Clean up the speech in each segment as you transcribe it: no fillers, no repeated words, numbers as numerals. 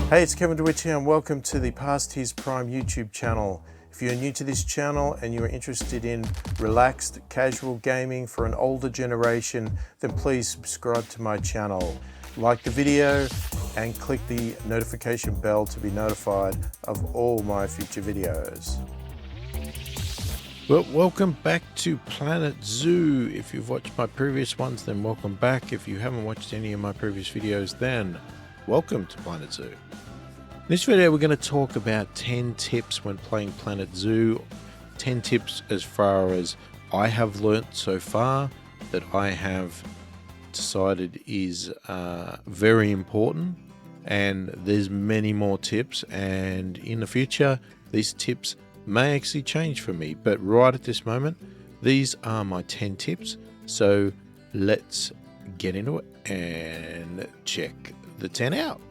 Hey, it's Kevin DeWitt here and welcome to the pasthisprime YouTube channel. If you're new to this channel and you're interested in relaxed, casual gaming for an older generation, then please subscribe to my channel. Like the video and click the notification bell to be notified of all my future videos. Well, welcome back to Planet Zoo. If you've watched my previous ones, then welcome back. If you haven't watched any of my previous videos, then welcome to Planet Zoo. In this video, we're going to talk about 10 tips when playing Planet Zoo. 10 tips as far as I have learnt so far that I have decided is very important. And there's many more tips. And in the future, these tips may actually change for me. But right at this moment, these are my 10 tips. So let's get into it and check the 10 out.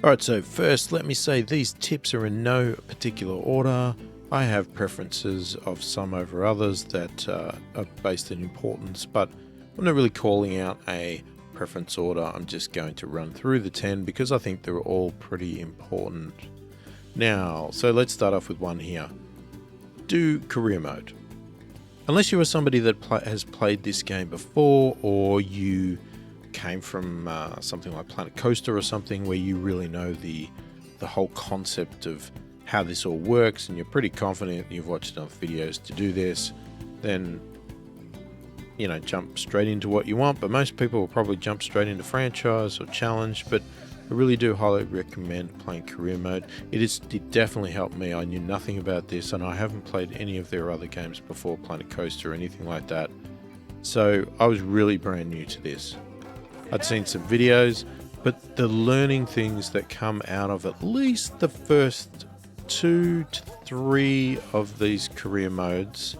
Alright, so first let me say these tips are in no particular order. I have preferences of some over others that are based in importance, but I'm not really calling out a preference order. I'm just going to run through the 10 because I think they're all pretty important. Now, so let's start off with one here. Do career mode. Unless you are somebody that has played this game before, or you came from something like Planet Coaster or something where you really know the whole concept of how this all works and you're pretty confident you've watched enough videos to do this, then jump straight into what you want. But most people will probably jump straight into franchise or challenge, but I really do highly recommend playing career mode. It definitely helped me. I knew nothing about this and I haven't played any of their other games before, Planet Coaster or anything like that, so I was really brand new to this. I'd seen some videos, but the learning things that come out of at least the first 2 to 3 of these career modes,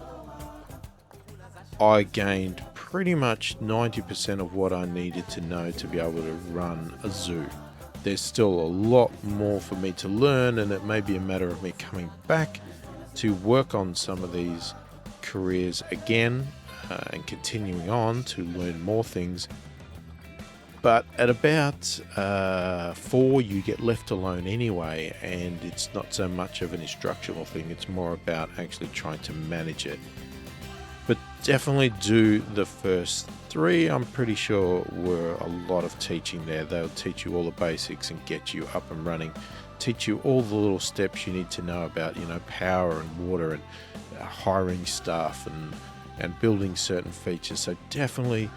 I gained pretty much 90% of what I needed to know to be able to run a zoo. There's still a lot more for me to learn, and it may be a matter of me coming back to work on some of these careers again and continuing on to learn more things. But at about 4, you get left alone anyway, and it's not so much of an instructional thing, it's more about actually trying to manage it. But definitely do the first 3, I'm pretty sure were a lot of teaching there. They'll teach you all the basics and get you up and running, teach you all the little steps you need to know about, power and water and hiring staff and building certain features. So definitely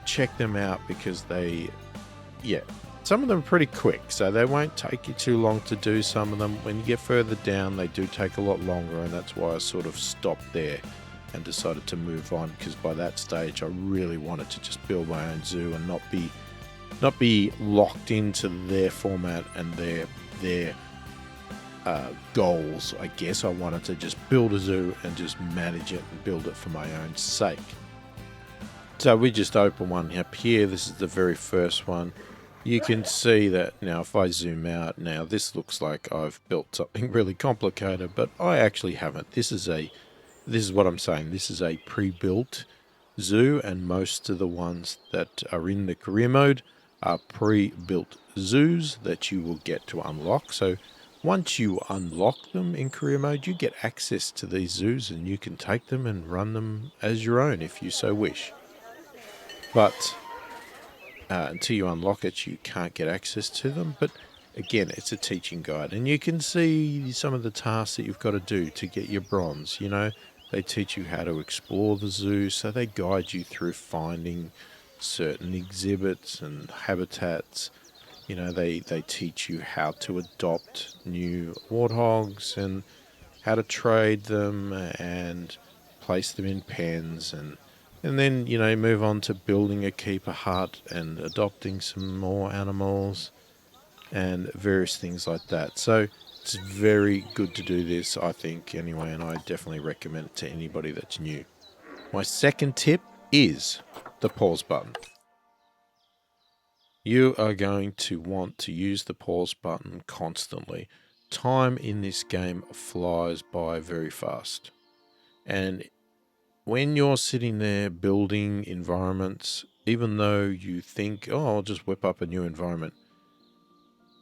check them out because some of them are pretty quick, so they won't take you too long to do some of them. When you get further down, they do take a lot longer, and that's why I sort of stopped there and decided to move on, because by that stage I really wanted to just build my own zoo and not be locked into their format and their goals. I guess I wanted to just build a zoo and just manage it and build it for my own sake. So we just open one up here. This is the very first one. You can see that now if I zoom out, now this looks like I've built something really complicated, but I actually haven't. This is what I'm saying. This is a pre-built zoo, and most of the ones that are in the career mode are pre-built zoos that you will get to unlock. So once you unlock them in career mode, you get access to these zoos and you can take them and run them as your own if you so wish. But until you unlock it, you can't get access to them. But again, it's a teaching guide, and you can see some of the tasks that you've got to do to get your bronze. They teach you how to explore the zoo, so they guide you through finding certain exhibits and habitats. They teach you how to adopt new warthogs and how to trade them and place them in pens, and then, move on to building a keeper hut and adopting some more animals and various things like that. So it's very good to do this, I think, anyway, and I definitely recommend it to anybody that's new. My second tip is the pause button. You are going to want to use the pause button constantly. Time in this game flies by very fast. And when you're sitting there building environments, even though you think, oh, I'll just whip up a new environment,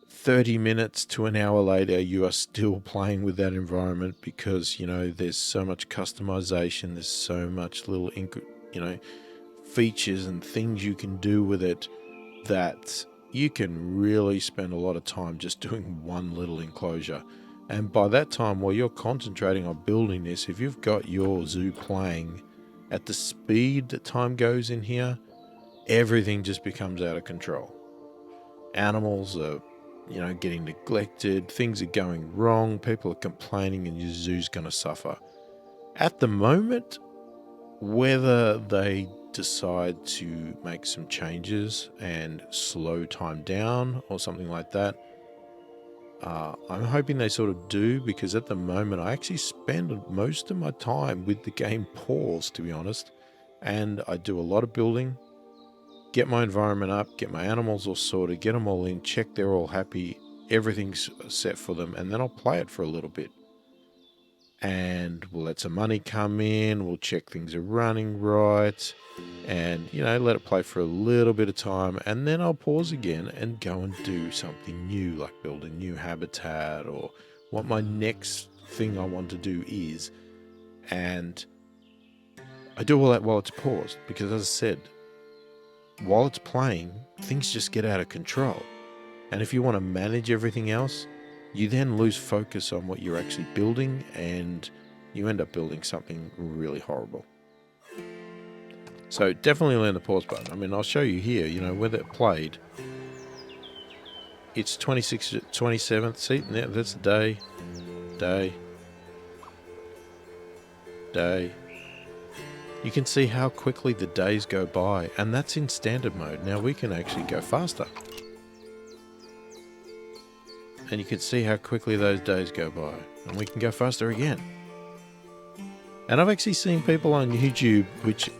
30 minutes to an hour later, you are still playing with that environment because, you know, there's so much customization, there's so much little, you know, features and things you can do with it that you can really spend a lot of time just doing one little enclosure. And by that time, while you're concentrating on building this, if you've got your zoo playing at the speed that time goes in here, everything just becomes out of control. Animals are, you know, getting neglected, things are going wrong, people are complaining, and your zoo's going to suffer. At the moment, whether they decide to make some changes and slow time down or something like that, I'm hoping they sort of do, because at the moment I actually spend most of my time with the game paused, to be honest, and I do a lot of building, get my environment up, get my animals all sorted, get them all in, check they're all happy, everything's set for them, and then I'll play it for a little bit. And we'll let some money come in, we'll check things are running right, and, you know, let it play for a little bit of time, and then I'll pause again and go and do something new, like build a new habitat or what my next thing I want to do is. And I do all that while it's paused, because as I said, while it's playing, things just get out of control. And if you want to manage everything else, you then lose focus on what you're actually building, and you end up building something really horrible. So definitely learn the pause button. I mean, I'll show you here, you know, whether it played. It's 26th, 27th. See, yeah, that's the day. You can see how quickly the days go by, and that's in standard mode. Now we can actually go faster. And you can see how quickly those days go by. And we can go faster again. And I've actually seen people on YouTube which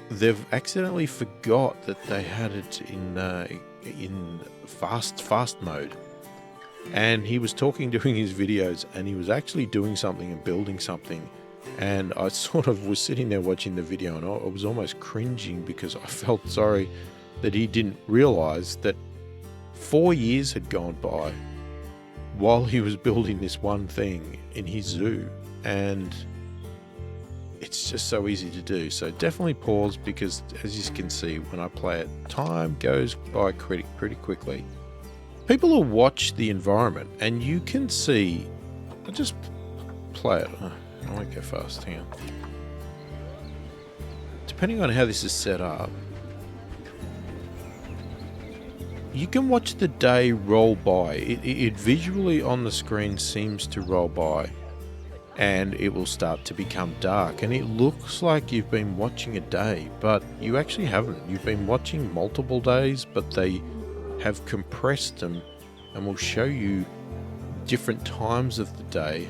they've accidentally forgot that they had it in fast mode. And he was talking during his videos, and he was actually doing something and building something. And I sort of was sitting there watching the video, and I was almost cringing because I felt sorry that he didn't realize that 4 years had gone by while he was building this one thing in his zoo, and it's just so easy to do. So definitely pause, because as you can see, when I play it, time goes by pretty quickly. People will watch the environment, and you can see, I'll just play it. I won't go fast, hang on. Depending on how this is set up, you can watch the day roll by. It visually on the screen seems to roll by, and it will start to become dark, and it looks like you've been watching a day, but you actually haven't. You've been watching multiple days, but they have compressed them and will show you different times of the day.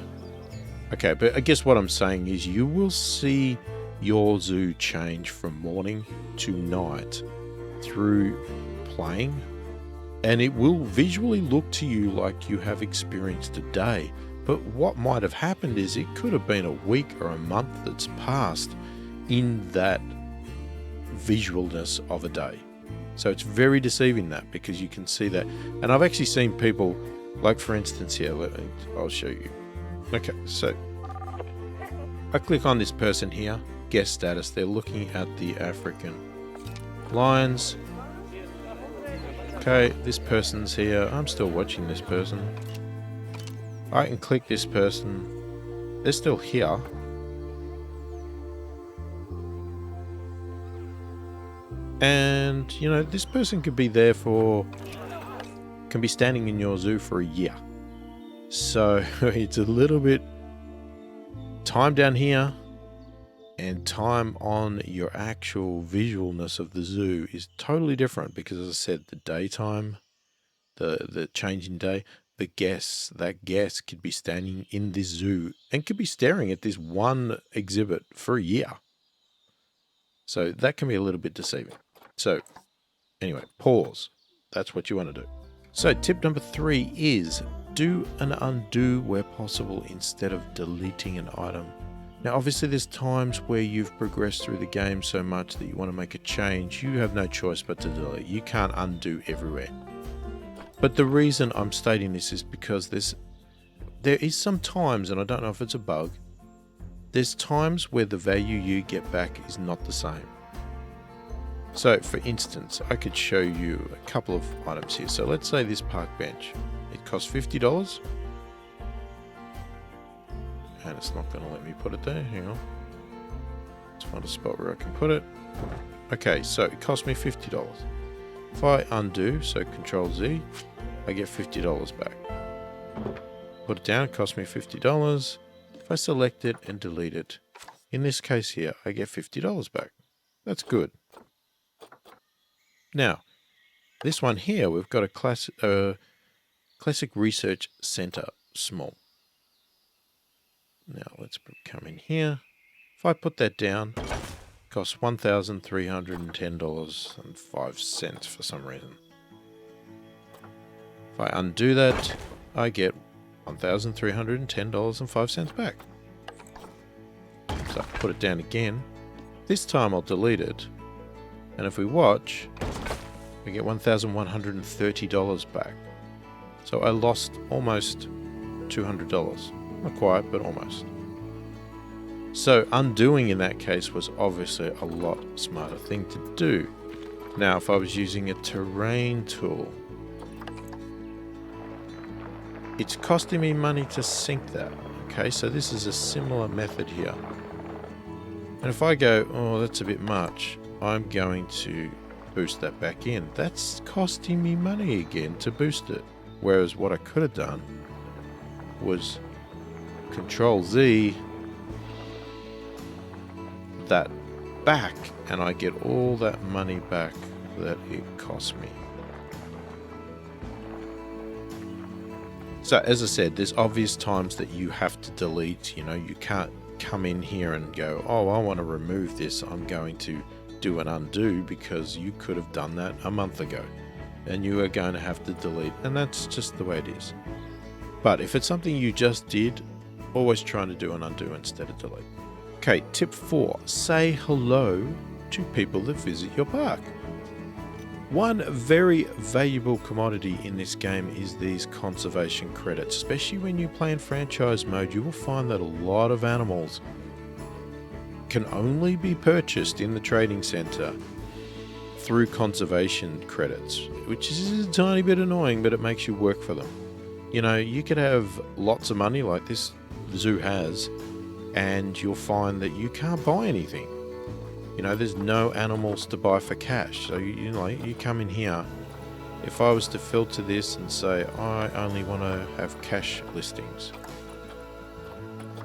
Okay, but I guess what I'm saying is you will see your zoo change from morning to night through playing, and it will visually look to you like you have experienced a day. But what might have happened is it could have been a week or a month that's passed in that visualness of a day. So it's very deceiving, that, because you can see that. And I've actually seen people, like for instance here, I'll show you. Okay, so I click on this person here, guest status. They're looking at the African lions. Okay, this person's here. I'm still watching this person. I can click this person. They're still here. And, you know, this person could be there can be standing in your zoo for a year. So it's a little bit time down here, and time on your actual visualness of the zoo is totally different, because as I said, the daytime, the changing day, that guest could be standing in this zoo and could be staring at this one exhibit for a year. So that can be a little bit deceiving. So anyway, pause. That's what you want to do. So tip number 3 is do an undo where possible instead of deleting an item. Now obviously there's times where you've progressed through the game so much that you want to make a change. You have no choice but to delete. You can't undo everywhere. But the reason I'm stating this is because there is some times, and I don't know if it's a bug, there's times where the value you get back is not the same. So for instance, I could show you a couple of items here. So let's say this park bench, it costs $50. And it's not going to let me put it there. Hang on. Let's find a spot where I can put it. Okay, so it cost me $50. If I undo, so Control Z, I get $50 back. Put it down, it cost me $50. If I select it and delete it, in this case here, I get $50 back. That's good. Now, this one here, we've got a classic research center small. Now let's come in here. If I put that down, it costs $1,310.05 for some reason. If I undo that, I get $1,310.05 back. So I put it down again. This time I'll delete it. And if we watch, we get $1,130 back. So I lost almost $200. Not quite, but almost. So undoing in that case was obviously a lot smarter thing to do. Now, if I was using a terrain tool, it's costing me money to sync that. Okay, so this is a similar method here. And if I go, oh, that's a bit much, I'm going to boost that back in. That's costing me money again to boost it. Whereas what I could have done was Control Z that back, and I get all that money back that it cost me. So as I said, there's obvious times that you have to delete. You know, you can't come in here and go, oh, I want to remove this, I'm going to do an undo, because you could have done that a month ago and you are going to have to delete, and that's just the way it is. But if it's something you just did, always trying to do an undo instead of delete. Okay, tip 4, say hello to people that visit your park. One very valuable commodity in this game is these conservation credits. Especially when you play in franchise mode, you will find that a lot of animals can only be purchased in the trading center through conservation credits, which is a tiny bit annoying, but it makes you work for them. You know, you could have lots of money like this zoo has, and you'll find that you can't buy anything. You know, there's no animals to buy for cash. So, you know, you come in here. If I was to filter this and say, I only want to have cash listings,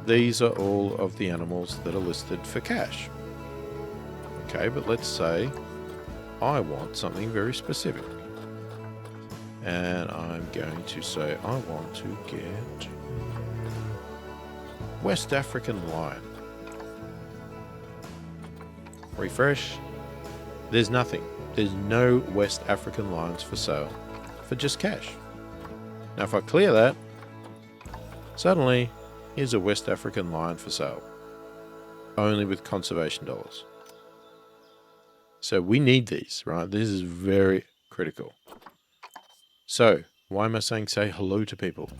these are all of the animals that are listed for cash. Okay, but let's say I want something very specific. And I'm going to say, I want to get West African lion. Refresh. There's nothing. There's no West African lions for sale for just cash. Now if I clear that, suddenly here's a West African lion for sale, only with conservation dollars. So we need these, right? This is very critical. So why am I saying say hello to people?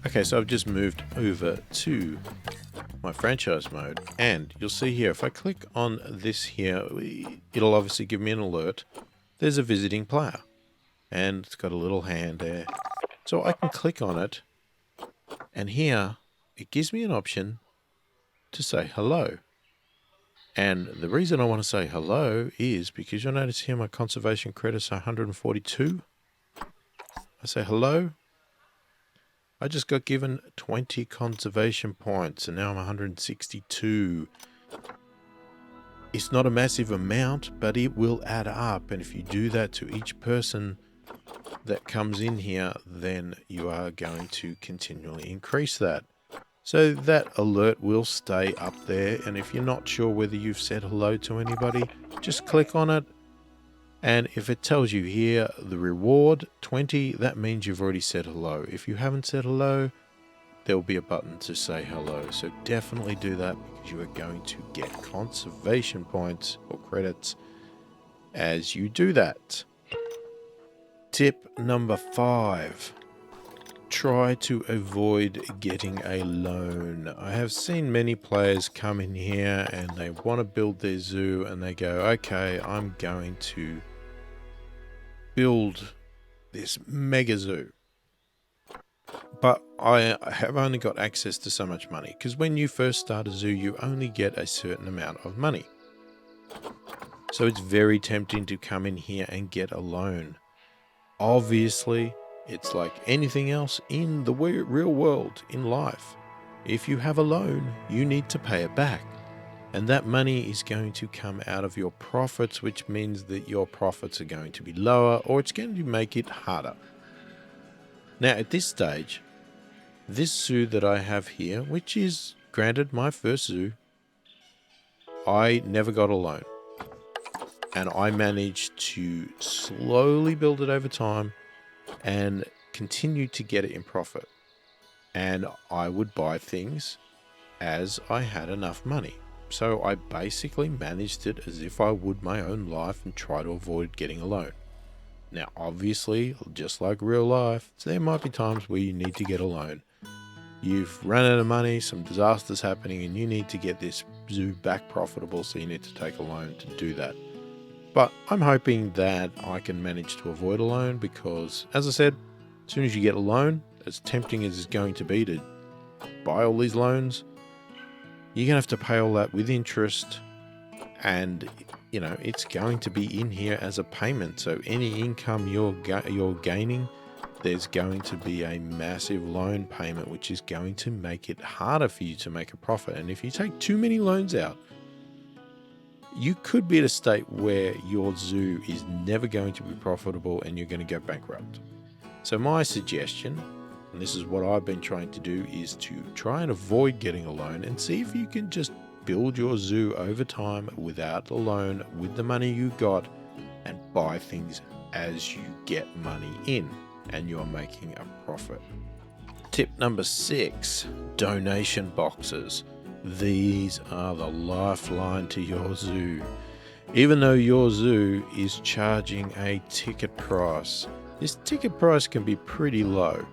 Okay, so I've just moved over to my franchise mode, and you'll see here, if I click on this here, it'll obviously give me an alert. There's a visiting player, and it's got a little hand there. So I can click on it, and here it gives me an option to say hello. And the reason I want to say hello is because you'll notice here my conservation credits are 142. I say hello. I just got given 20 conservation points, and now I'm 162. It's not a massive amount, but it will add up. And if you do that to each person that comes in here, then you are going to continually increase that. So that alert will stay up there. And if you're not sure whether you've said hello to anybody, just click on it. And if it tells you here, the reward 20, that means you've already said hello. If you haven't said hello, there will be a button to say hello. So definitely do that, because you are going to get conservation points or credits as you do that. Tip number 5. Try to avoid getting a loan. I have seen many players come in here and they want to build their zoo and they go, okay, I'm going to build this mega zoo. But I have only got access to so much money, because when you first start a zoo, you only get a certain amount of money. So it's very tempting to come in here and get a loan. Obviously, it's like anything else in the real world, in life. If you have a loan, you need to pay it back. And that money is going to come out of your profits, which means that your profits are going to be lower, or it's going to make it harder. Now, at this stage, this zoo that I have here, which is, granted, my first zoo, I never got a loan. And I managed to slowly build it over time and continue to get it in profit. And I would buy things as I had enough money. So I basically managed it as if I would my own life and try to avoid getting a loan. Now, obviously, just like real life, there might be times where you need to get a loan. You've run out of money, some disaster's happening, and you need to get this zoo back profitable, so you need to take a loan to do that. But I'm hoping that I can manage to avoid a loan because, as I said, as soon as you get a loan, as tempting as it's going to be to buy all these loans, you're going to have to pay all that with interest, and it's going to be in here as a payment. So any income you're gaining, there's going to be a massive loan payment, which is going to make it harder for you to make a profit. And if you take too many loans out, you could be at a state where your zoo is never going to be profitable and you're going to go bankrupt. So my suggestion, and this is what I've been trying to do, is to try and avoid getting a loan and see if you can just build your zoo over time without a loan, with the money you got, and buy things as you get money in and you're making a profit. Tip number 6, donation boxes. These are the lifeline to your zoo. Even though your zoo is charging a ticket price, this ticket price can be pretty low.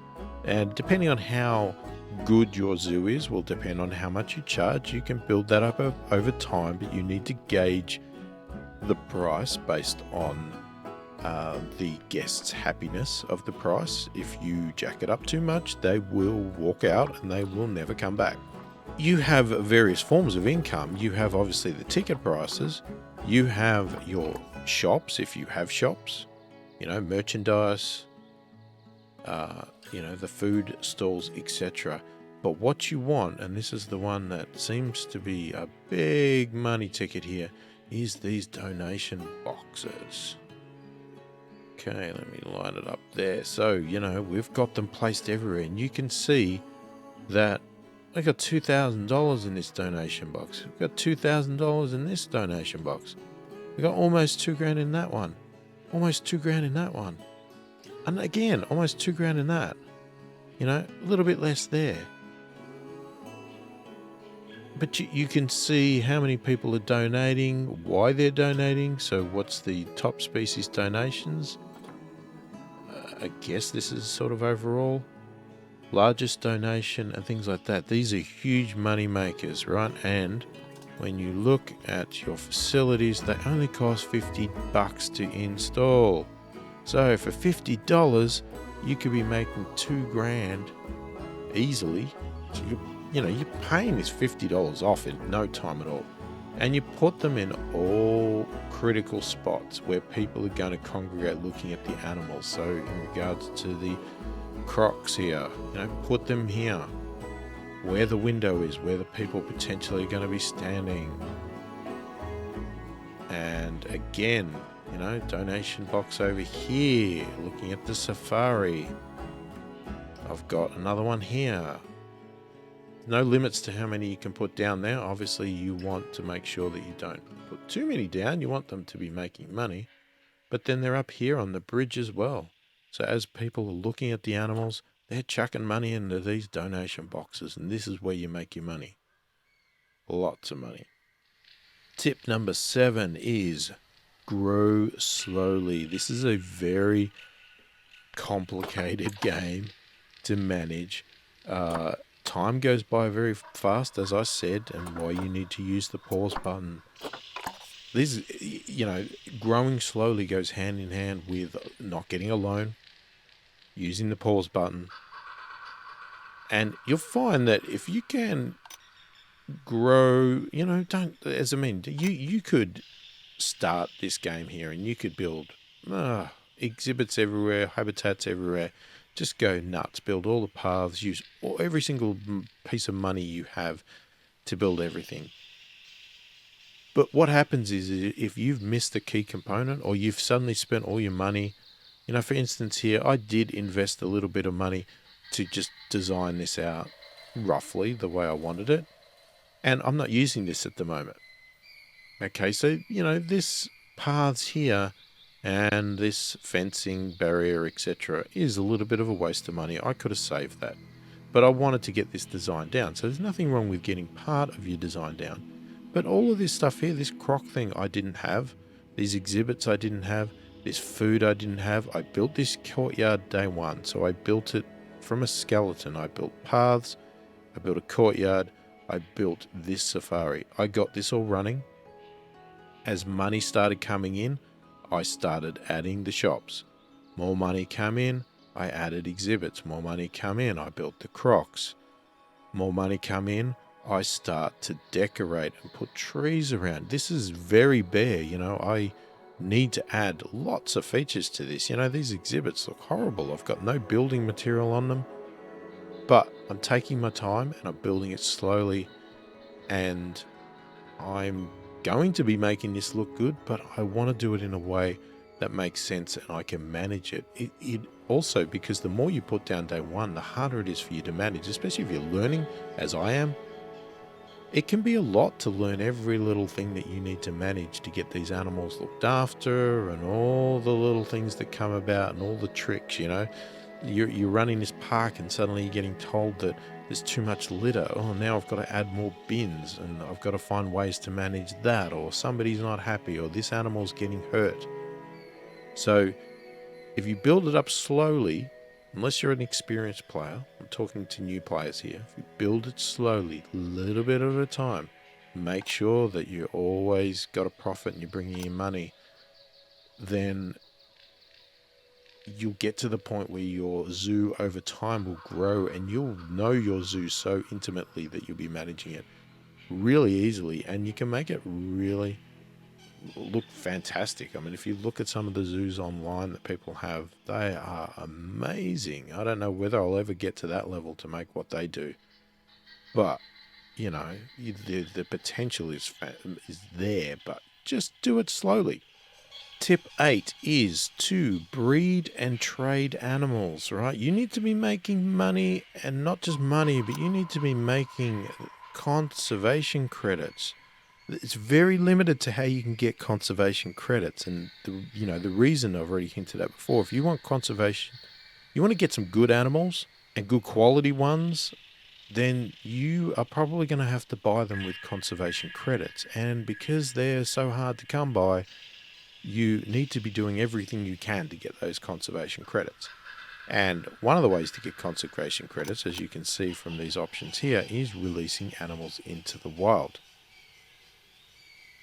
And depending on how good your zoo is will depend on how much you charge. You can build that up over time, but you need to gauge the price based on the guest's happiness of the price. If you jack it up too much, they will walk out and they will never come back. You have various forms of income. You have obviously the ticket prices. You have your shops, if you have shops, merchandise, the food stalls, etc. But what you want, and this is the one that seems to be a big money ticket here, is these donation boxes. Okay, let me line it up there. So, we've got them placed everywhere, and you can see that I got $2,000 in this donation box. We've got $2,000 in this donation box. We got almost $2,000 in that one. Almost $2,000 in that one. And again, almost $2,000 in that. A little bit less there. But you can see how many people are donating, why they're donating. So what's the top species donations? I guess this is sort of overall. Largest donation and things like that. These are huge money makers, right? And when you look at your facilities, they only cost $50 to install. So for $50, you could be making $2,000 easily. So you're paying this $50 off in no time at all. And you put them in all critical spots where people are going to congregate looking at the animals. So in regards to the crocs here, put them here where the window is, where the people potentially are going to be standing. And again, donation box over here looking at the safari. I've got another one here. No limits to how many you can put down there. Obviously you want to make sure that you don't put too many down. You want them to be making money, but then they're up here on the bridge as well. So as people are looking at the animals, they're chucking money into these donation boxes, and this is where you make your money. Lots of money. Tip number 7 is grow slowly. This is a very complicated game to manage. Time goes by very fast, as I said, and why you need to use the pause button. This, growing slowly goes hand in hand with not getting a loan, using the pause button. And you'll find that if you can grow, you could start this game here and you could build exhibits everywhere, habitats everywhere. Just go nuts, build all the paths, use every single piece of money you have to build everything. But what happens is if you've missed a key component or you've suddenly spent all your money, for instance here, I did invest a little bit of money to just design this out roughly the way I wanted it. And I'm not using this at the moment. Okay, so, this paths here and this fencing, barrier, etc. is a little bit of a waste of money. I could have saved that. But I wanted to get this design down. So there's nothing wrong with getting part of your design down. But all of this stuff here, this croc thing I didn't have. These exhibits I didn't have. This food I didn't have. I built this courtyard day one. So I built it from a skeleton. I built paths. I built a courtyard. I built this safari. I got this all running. As money started coming in, I started adding the shops. More money come in, I added exhibits. More money come in, I built the crocs. More money come in, I start to decorate and put trees around. This is very bare, I need to add lots of features to this. These exhibits look horrible. I've got no building material on them. But I'm taking my time and I'm building it slowly, and I'm going to be making this look good, but I want to do it in a way that makes sense and I can manage it. It also, because the more you put down day one, the harder it is for you to manage, especially if you're learning, as I am. It can be a lot to learn every little thing that you need to manage to get these animals looked after and all the little things that come about and all the tricks, You're running this park and suddenly you're getting told that there's too much litter. Oh, now I've got to add more bins and I've got to find ways to manage that, or somebody's not happy, or this animal's getting hurt. So if you build it up slowly, unless you're an experienced player, I'm talking to new players here, if you build it slowly, a little bit at a time, make sure that you always got a profit and you're bringing in money, then you'll get to the point where your zoo over time will grow and you'll know your zoo so intimately that you'll be managing it really easily, and you can make it really look fantastic. I mean, if you look at some of the zoos online that people have, they are amazing. I don't know whether I'll ever get to that level to make what they do, but the potential is there, but just do it slowly. Tip 8 is to breed and trade animals, right? You need to be making money, and not just money, but you need to be making conservation credits. It's very limited to how you can get conservation credits, and the reason I've already hinted at before. If you want conservation, you want to get some good animals and good quality ones, then you are probably going to have to buy them with conservation credits. And because they're so hard to come by, you need to be doing everything you can to get those conservation credits. And one of the ways to get conservation credits, as you can see from these options here, is releasing animals into the wild.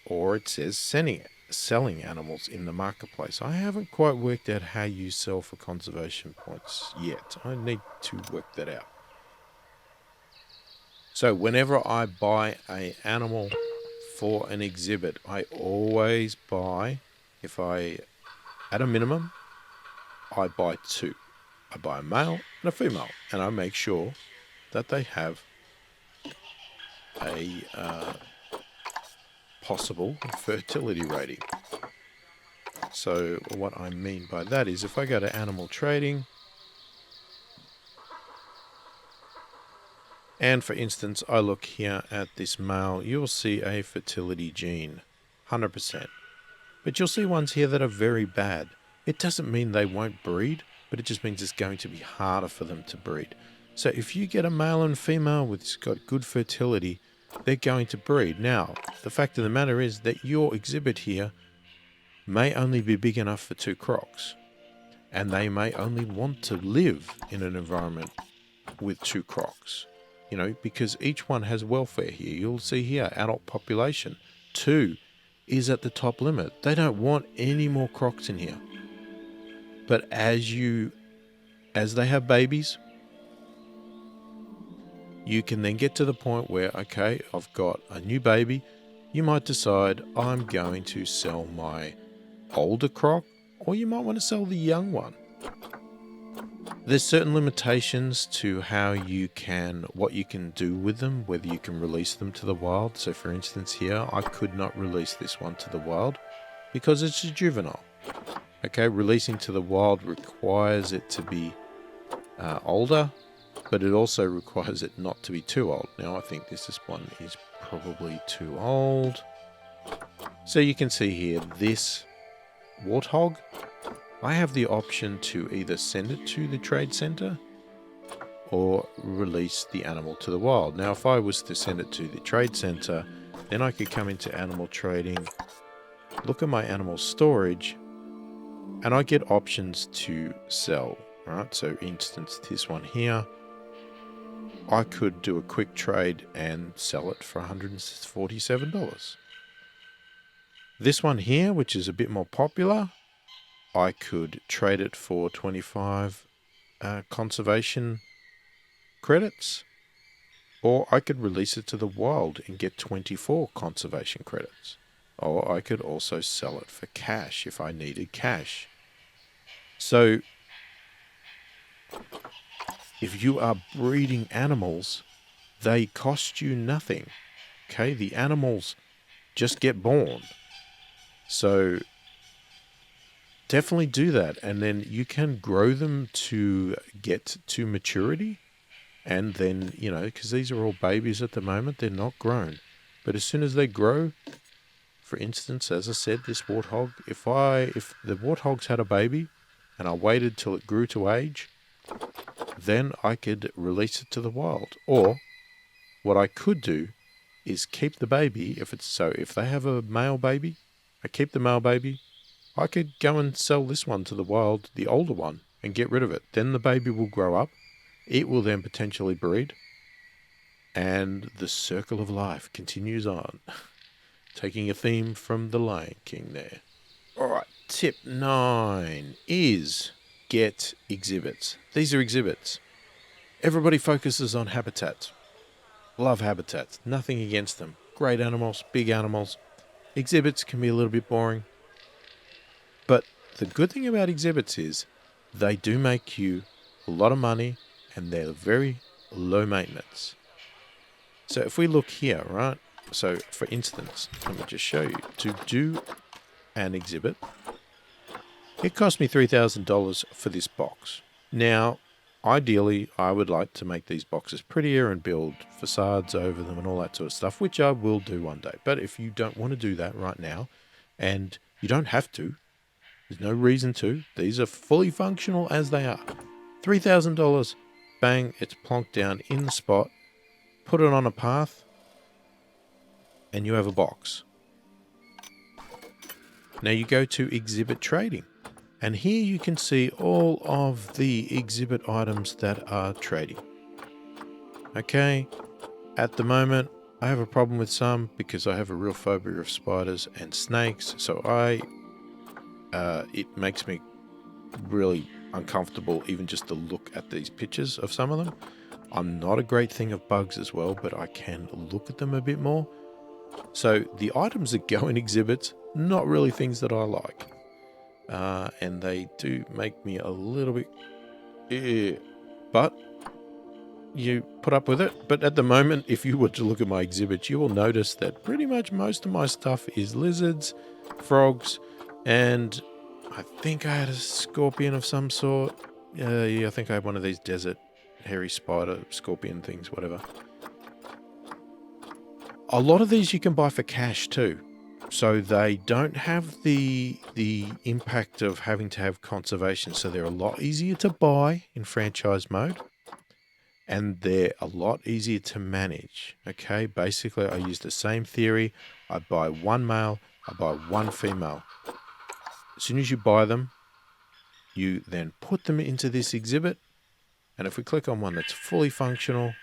Or it says selling animals in the marketplace. I haven't quite worked out how you sell for conservation points yet. I need to work that out. So whenever I buy an animal for an exhibit, I always buy, at a minimum, I buy two. I buy a male and a female, and I make sure that they have a possible fertility rating. So what I mean by that is, if I go to animal trading, and for instance, I look here at this male, you'll see a fertility gene, 100%. But you'll see ones here that are very bad. It doesn't mean they won't breed, but it just means it's going to be harder for them to breed. So if you get a male and female with got good fertility, they're going to breed. Now, the fact of the matter is that your exhibit here may only be big enough for 2 crocs. and they may only want to live in an environment with 2 crocs, you know, because each one has welfare here. You'll see here, adult population, 2 is at the top limit. They don't want any more crocs in here. But as they have babies, you can then get to the point where, okay, I've got a new baby. You might decide I'm going to sell my older croc, or you might want to sell the young one. There's certain limitations to what you can do with them, whether you can release them to the wild. So for instance here, I could not release this one to the wild because it's a juvenile. Okay, releasing to the wild requires it to be older, but it also requires it not to be too old. Now I think this one is probably too old. So you can see here, this warthog, I have the option to either send it to the trade center or release the animal to the wild. Now, if I was to send it to the trade center, then I could come into animal trading, look at my animal storage, and I get options to sell. Right? So, instance, this one here, I could do a quick trade and sell it for $147. This one here, which is a bit more popular, I could trade it for 25 conservation credits, or I could release it to the wild and get 24 conservation credits. Or I could also sell it for cash if I needed cash. So, if you are breeding animals, they cost you nothing. Okay, the animals just get born. So, definitely do that, and then you can grow them to get to maturity, and then, you know, because these are all babies at the moment, they're not grown. But as soon as they grow, for instance, as I said, this warthog, if the warthogs had a baby and I waited till it grew to age, then I could release it to the wild. Or what I could do is keep the baby. If they have a male baby, I keep the male baby. I could go and sell this one to the wild, the older one, and get rid of it. Then the baby will grow up. It will then potentially breed. And the circle of life continues on. Taking a theme from The Lion King there. Alright, tip 9 is get exhibits. These are exhibits. Everybody focuses on habitats. Love habitats. Nothing against them. Great animals, big animals. Exhibits can be a little bit boring. But the good thing about exhibits is they do make you a lot of money and they're very low maintenance. So if we look here, right? So for instance, let me just show you. To do an exhibit, it cost me $3,000 for this box. Now, ideally, I would like to make these boxes prettier and build facades over them and all that sort of stuff, which I will do one day. But if you don't want to do that right now, and you don't have to, there's no reason to. These are fully functional as they are. $3,000, bang, it's plonked down in the spot. Put it on a path, and you have a box. Now you go to exhibit trading, and here you can see all of the exhibit items that are trading. Okay, at the moment, I have a problem with some because I have a real phobia of spiders and snakes, so it makes me really uncomfortable even just to look at these pictures of some of them. I'm not a great thing of bugs as well, but I can look at them a bit more. So the items that go in exhibits, not really things that I like. And they do make me a little bit... But you put up with it. But at the moment, if you were to look at my exhibits, you will notice that pretty much most of my stuff is lizards, frogs, and I think I had a scorpion of some sort. Yeah, I think I had one of these desert hairy spider scorpion things, whatever. A lot of these you can buy for cash too. So they don't have the impact of having to have conservation. So they're a lot easier to buy in franchise mode. And they're a lot easier to manage. Okay, basically I use the same theory. I buy one male, I buy one female. As soon as you buy them, You then put them into this exhibit, and if we click on one that's fully functional,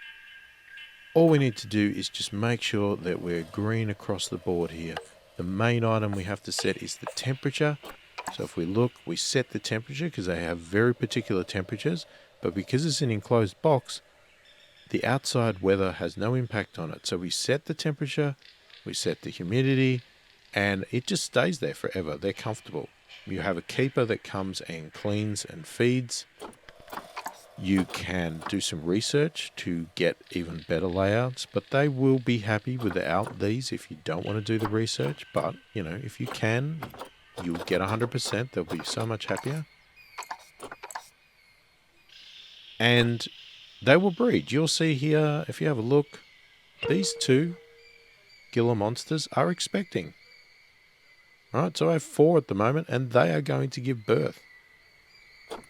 all we need to do is just make sure that we're green across the board here. The main item we have to set is the temperature. So if we look, we set the temperature because they have very particular temperatures, but because it's an enclosed box, the outside weather has no impact on it. So we set the temperature, we set the humidity, and it just stays there forever. They're comfortable. You have a keeper that comes and cleans and feeds. You can do some research to get even better layouts, but they will be happy without these if you don't want to do the research. But, you know, if you can, you'll get 100%. They'll be so much happier. And they will breed. You'll see here, if you have a look, these two Gila monsters are expecting. Right, so I have 4 at the moment, and they are going to give birth.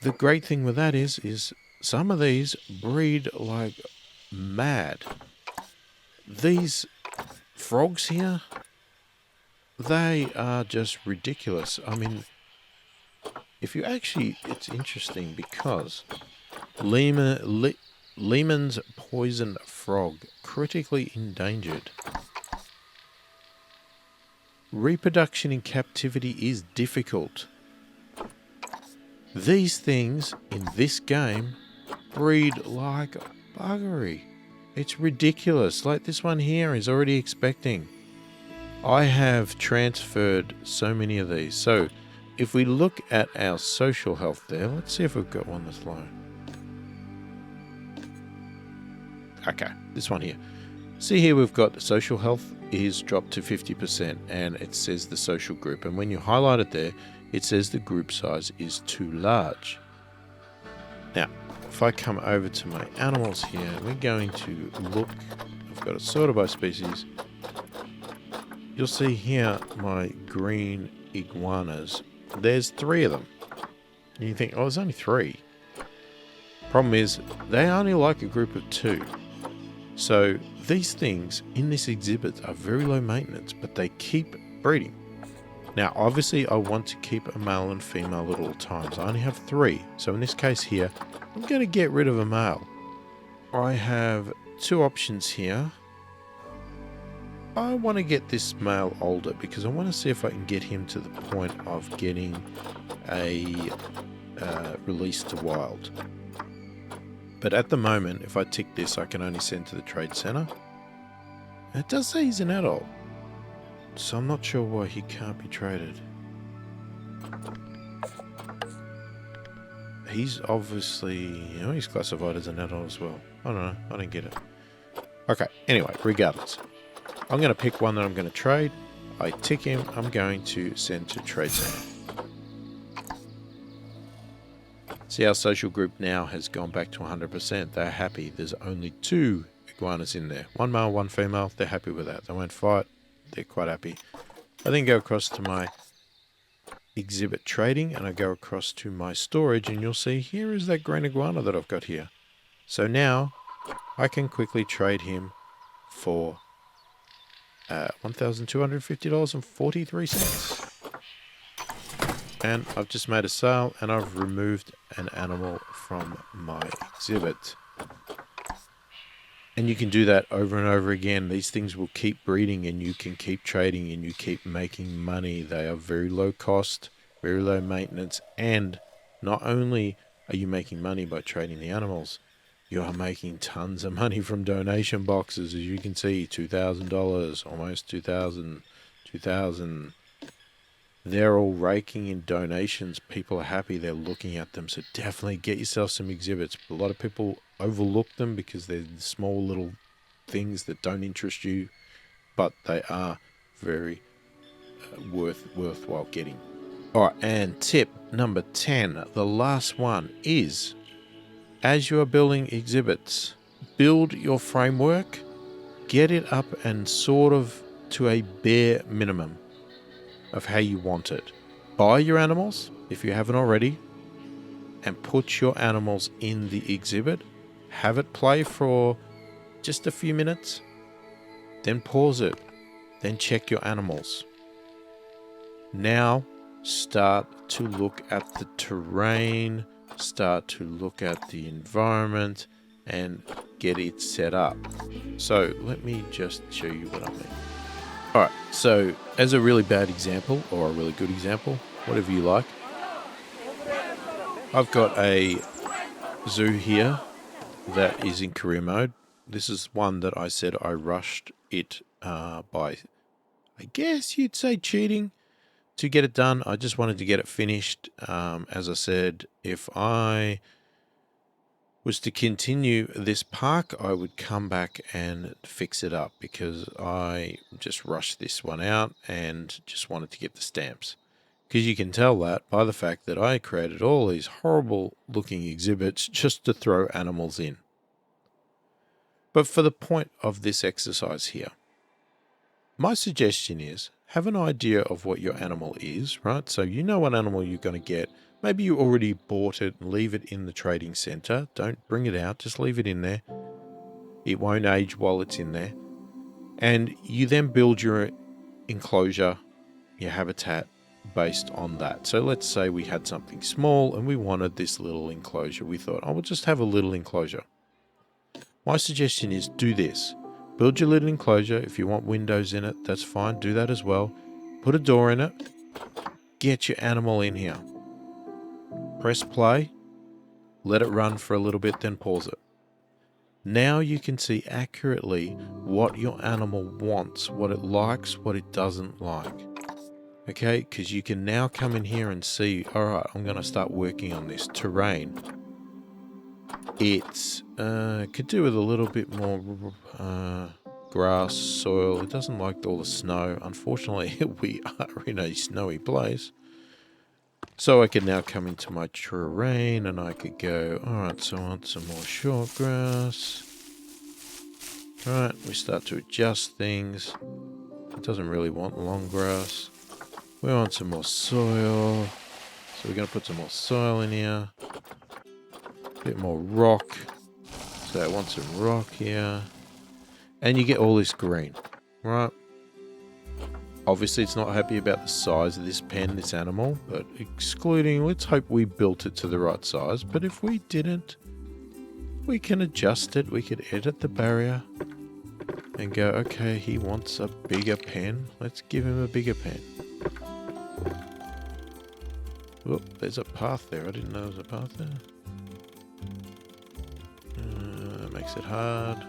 The great thing with that is some of these breed like mad. These frogs here, they are just ridiculous. I mean, if you actually, it's interesting because Lehman's poison frog, critically endangered. Reproduction in captivity is difficult. These things in this game breed like buggery. It's ridiculous. Like this one here is already expecting. I have transferred so many of these. So if we look at our social health there, let's see if we've got one that's low. Okay, this one here. See here we've got social health is dropped to 50% and it says the social group. And when you highlight it there, it says the group size is too large. Now, if I come over to my animals here, we're going to look. I've got it sorted by species. You'll see here my green iguanas. There's 3 of them. And you think, oh, there's only 3. Problem is, they only like a group of 2. So these things in this exhibit are very low maintenance, but they keep breeding. Now, obviously, I want to keep a male and female at all times. I only have 3. So in this case here, I'm going to get rid of a male. I have 2 options here. I want to get this male older because I want to see if I can get him to the point of getting a release to wild. But at the moment, if I tick this, I can only send to the trade center. It does say he's an adult, so I'm not sure why he can't be traded. He's obviously, you know, he's classified as an adult as well. I don't know, I don't get it. Okay, anyway, regardless. I'm going to pick one that I'm going to trade. I tick him, I'm going to send to trade center. See, our social group now has gone back to 100%. They're happy. There's only 2 iguanas in there. 1 male, 1 female. They're happy with that. They won't fight. They're quite happy. I then go across to my exhibit trading and I go across to my storage and you'll see here is that green iguana that I've got here. So now I can quickly trade him for $1,250.43. And I've just made a sale and I've removed an animal from my exhibit. And you can do that over and over again. These things will keep breeding and you can keep trading and you keep making money. They are very low cost, very low maintenance. And not only are you making money by trading the animals, you are making tons of money from donation boxes. As you can see, $2,000, almost $2,000. They're all raking in donations. People are happy. They're looking at them. So definitely get yourself some exhibits. A lot of people overlook them because they're small little things that don't interest you, but they are very worthwhile getting. All right, and tip number 10, the last one is, as you are building exhibits, build your framework, get it up and sort of to a bare minimum of how you want it. Buy your animals, if you haven't already, and put your animals in the exhibit. Have it play for just a few minutes, then pause it, then check your animals. Now start to look at the terrain, start to look at the environment, and get it set up. So let me just show you what I mean. Alright, so as a really bad example, or a really good example, whatever you like, I've got a zoo here that is in career mode. This is one that I said I rushed it by, I guess you'd say, cheating to get it done. I just wanted to get it finished. As I said, if I was to continue this park, I would come back and fix it up because I just rushed this one out and just wanted to get the stamps. Because you can tell that by the fact that I created all these horrible looking exhibits just to throw animals in. But for the point of this exercise here, my suggestion is have an idea of what your animal is, right? So you know what animal you're going to get. Maybe you already bought it and leave it in the trading center. Don't bring it out, just leave it in there. It won't age while it's in there. And you then build your enclosure, your habitat, based on that. So let's say we had something small and we wanted this little enclosure. We thought, oh, we'll just have a little enclosure. My suggestion is do this. Build your little enclosure. If you want windows in it, that's fine. Do that as well. Put a door in it. Get your animal in here. Press play. Let it run for a little bit, then pause it. Now you can see accurately what your animal wants, what it likes, what it doesn't like. Okay, because you can now come in here and see, all right, I'm going to start working on this terrain. It's could do with a little bit more grass, soil. It doesn't like all the snow. Unfortunately, we are in a snowy place. So I could now come into my terrain and I could go, all right, so I want some more short grass. All right, we start to adjust things. It doesn't really want long grass. We want some more soil. So we're going to put some more soil in here. A bit more rock. So I want some rock here. And you get all this green, right? Obviously, it's not happy about the size of this pen, this animal, but excluding, let's hope we built it to the right size. But if we didn't, we can adjust it. We could edit the barrier and go, okay, he wants a bigger pen. Let's give him a bigger pen. Oh, there's a path there. I didn't know there was a path there. Makes it hard.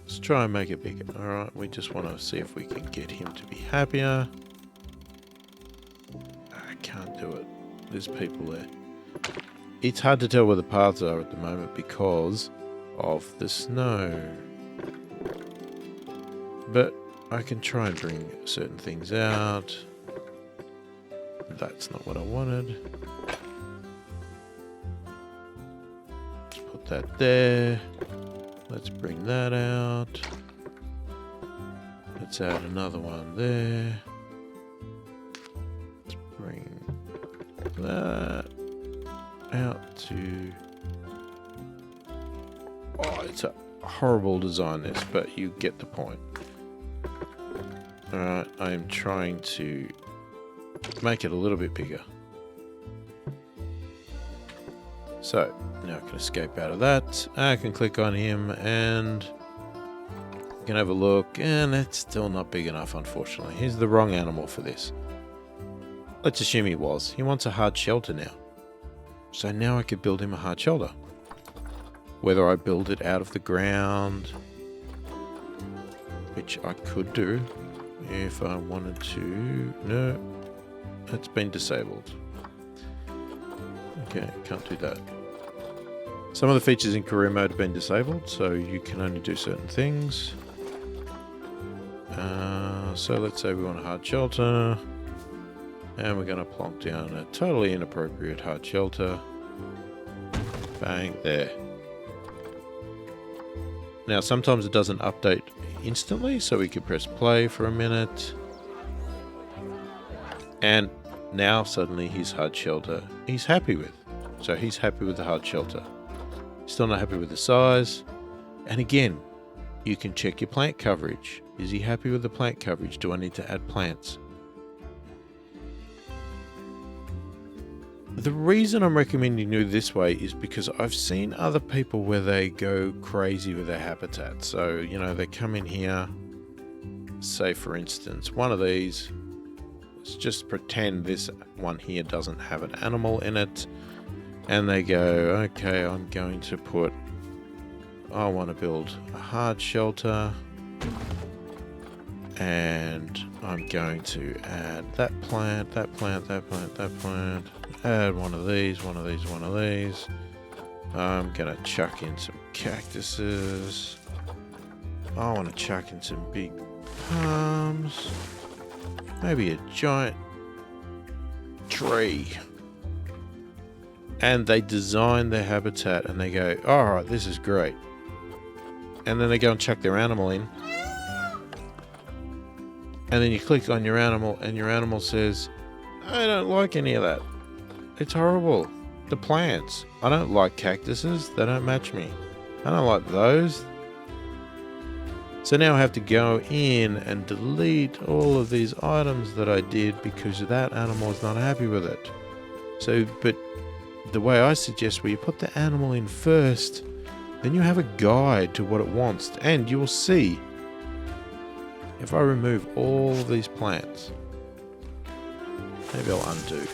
Let's try and make it bigger. Alright, we just want to see if we can get him to be happier. I can't do it. There's people there. It's hard to tell where the paths are at the moment because of the snow. But I can try and bring certain things out. That's not what I wanted. Let's put that there. Let's bring that out. Let's add another one there. Let's bring that out to... Oh, it's a horrible design this, but you get the point. Alright, I am trying to make it a little bit bigger. So, now I can escape out of that. I can click on him and I can have a look, and it's still not big enough, unfortunately. He's the wrong animal for this. Let's assume he was. He wants a hard shelter now. So now I could build him a hard shelter. Whether I build it out of the ground, which I could do if I wanted to. No, it's been disabled. Okay, can't do that. Some of the features in career mode have been disabled, so you can only do certain things. So let's say we want a hard shelter, and we're going to plonk down a totally inappropriate hard shelter. Bang, there. Now sometimes it doesn't update instantly, so we could press play for a minute. And now suddenly his hard shelter he's happy with. So he's happy with the hard shelter. Still not happy with the size. And again, You can check your plant coverage. Is he happy with the plant coverage? Do I need to add plants? The reason I'm recommending you do this way is because I've seen other people where they go crazy with their habitat. So, you know, they come in here, say for instance, one of these, let's just pretend this one here doesn't have an animal in it. And they go, okay, I'm going to put, I want to build a hard shelter. And I'm going to add that plant, that plant, that plant, that plant. Add one of these, one of these, one of these. I'm going to chuck in some cactuses. I want to chuck in some big palms. Maybe a giant tree. And they design their habitat and they go, alright, this is great. And then they go and chuck their animal in. And then you click on your animal and your animal says, I don't like any of that. It's horrible. The plants. I don't like cactuses. They don't match me. I don't like those. So now I have to go in and delete all of these items that I did because that animal is not happy with it. So, but the way I suggest where you put the animal in first, then you have a guide to what it wants. And you will see, if I remove all of these plants, maybe I'll undo,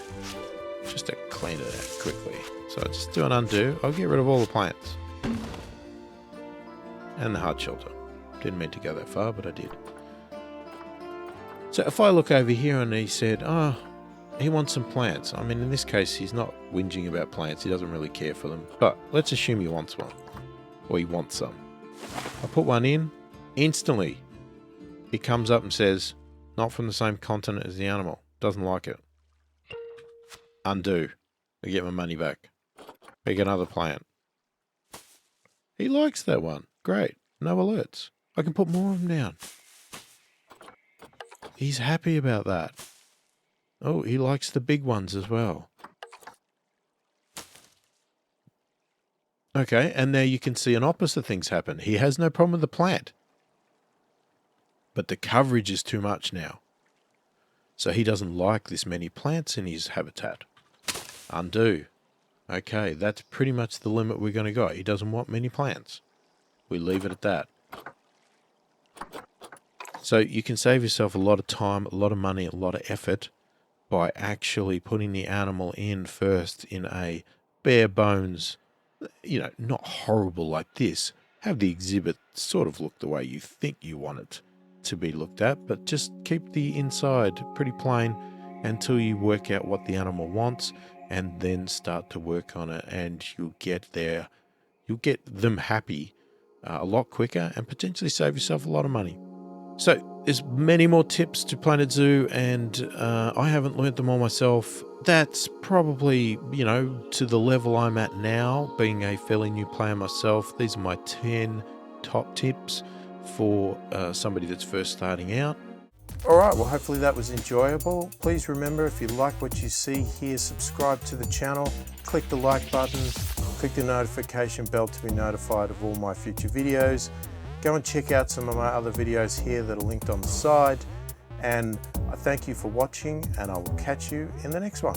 just to clean it out quickly. So I just do an undo, I'll get rid of all the plants. And the hard shelter. Didn't mean to go that far, but I did. So if I look over here and he said, oh, he wants some plants. I mean, in this case, he's not whinging about plants. He doesn't really care for them. But let's assume he wants one. Or he wants some. I put one in, instantly it comes up and says, not from the same continent as the animal. Doesn't like it. Undo. I get my money back. Pick another plant. He likes that one. Great. No alerts. I can put more of them down. He's happy about that. Oh, he likes the big ones as well. Okay, and now you can see an opposite things happen. He has no problem with the plant. But the coverage is too much now. So he doesn't like this many plants in his habitat. Undo. Okay, that's pretty much the limit we're going to go. He doesn't want many plants. We leave it at that. So you can save yourself a lot of time, a lot of money, a lot of effort by actually putting the animal in first in a bare bones, you know, not horrible like this. Have the exhibit sort of look the way you think you want it to be looked at, but just keep the inside pretty plain until you work out what the animal wants and then start to work on it, and you'll get there. You'll get them happy a lot quicker and potentially save yourself a lot of money. So there's many more tips to Planet Zoo, and I haven't learnt them all myself. That's probably, you know, to the level I'm at now, being a fairly new player myself. These are my 10 top tips for somebody that's first starting out. Alright, well hopefully that was enjoyable. Please remember, if you like what you see here, subscribe to the channel, click the like button, click the notification bell to be notified of all my future videos. Go and check out some of my other videos here that are linked on the side. And I thank you for watching, and I will catch you in the next one.